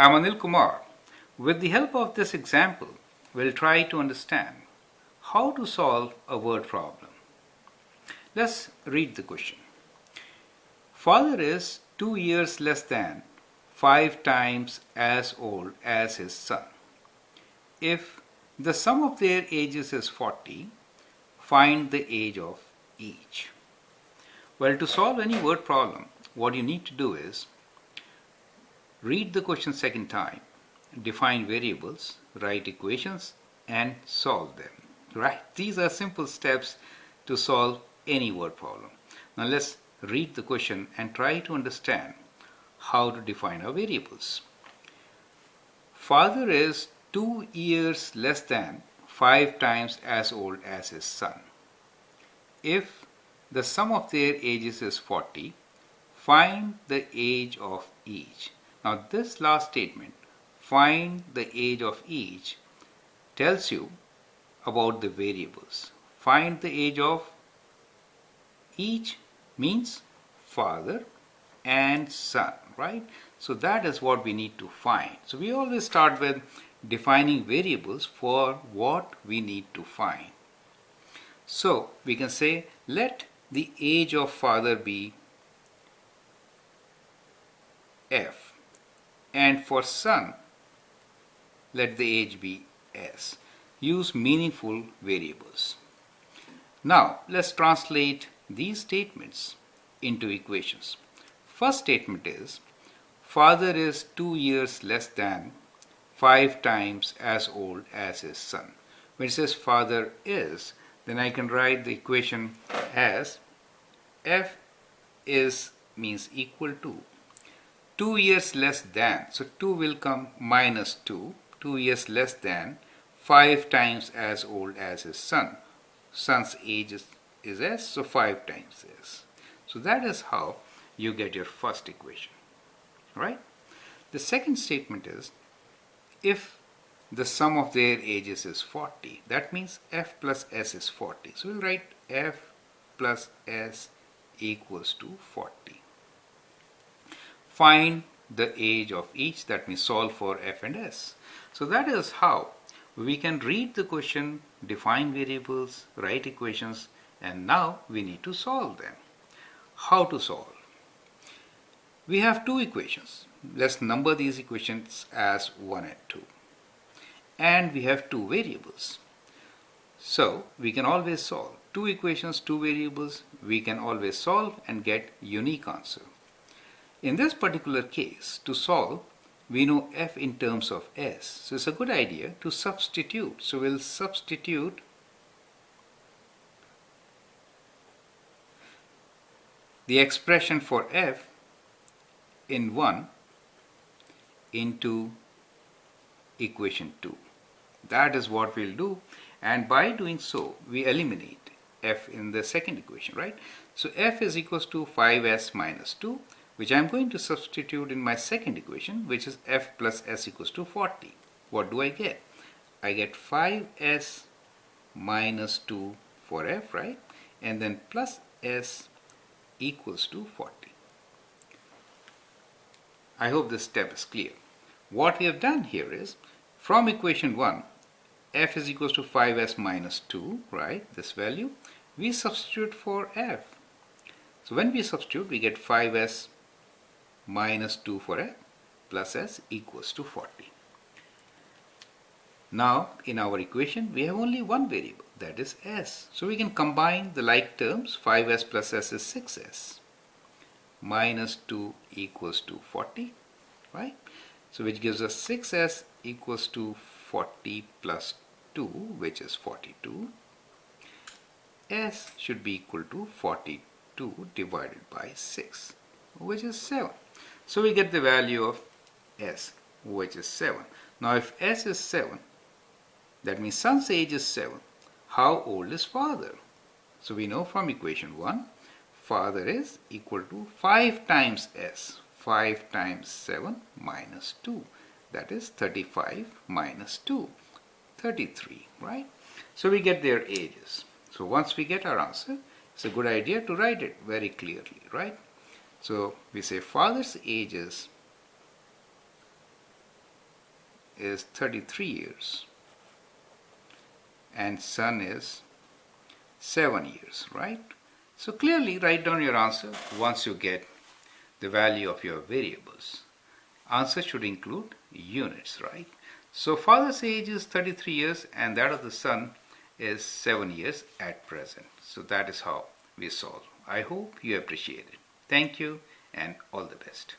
I'm Anil Kumar. With the help of this example, we'll try to understand how to solve a word problem. Let's read the question. Father is 2 years less than 5 times as old as his son. If the sum of their ages is 40, find the age of each. Well, to solve any word problem, what you need to do is read the question second time, define variables, write equations, and solve them. Right? These are simple steps to solve any word problem. Now let's read the question and try to understand how to define our variables. Father is 2 years less than 5 times as old as his son. If the sum of their ages is 40, find the age of each. Now this last statement, find the age of each, tells you about the variables. Find the age of each means father and son, right? So that is what we need to find. So we always start with defining variables for what we need to find. So we can say let the age of father be f, and for son let the age be s. Use meaningful variables. Now let's translate these statements into equations. First statement is father is 2 years less than 5 times as old as his son. When it says father is, then I can write the equation as f is means equal to 2 years less than, so 2 will come minus 2, 2 years less than 5 times as old as his son. Son's age is s, so 5 times s. So that is how you get your first equation, right? The second statement is if the sum of their ages is 40, that means f plus s is 40. So we'll write f plus s equals to 40. Find the age of each, that means solve for f and s. So that is how we can read the question, define variables, write equations, and now we need to solve them. How to solve? We have two equations. Let's number these equations as 1 and 2. And we have two variables. So we can always solve. Two equations, two variables, we can always solve and get unique answer. In this particular case, to solve, we know f in terms of s. So it's a good idea to substitute. So we'll substitute the expression for f in 1 into equation 2. That is what we'll do. And by doing so, we eliminate f in the second equation, right? So f is equals to 5s minus 2, which I'm going to substitute in my second equation, which is f plus s equals to 40. What do I get? I get 5s minus 2 for f, right? And then plus s equals to 40. I hope this step is clear. What we have done here is, from equation 1, f is equals to 5s minus 2, right? This value, we substitute for f. So when we substitute, we get 5s minus 2 for f plus s equals to 40. Now in our equation we have only one variable, that is s. So we can combine the like terms. 5s plus s is 6s minus 2 equals to 40, right? So which gives us 6s equals to 40 plus 2, which is 42. S should be equal to 42 divided by 6, which is 7. So we get the value of s, which is 7. Now if s is 7, that means son's age is 7. How old is father? So we know from equation 1, father is equal to 5 times s. 5 times 7 minus 2. That is 35 minus 2. 33, right? So we get their ages. So once we get our answer, it's a good idea to write it very clearly, right? So we say father's age is is 33 years and son is 7 years, right? So clearly write down your answer once you get the value of your variables. Answer should include units, right? So father's age is 33 years and that of the son is 7 years at present. So that is how we solve. I hope you appreciate it. Thank you and all the best.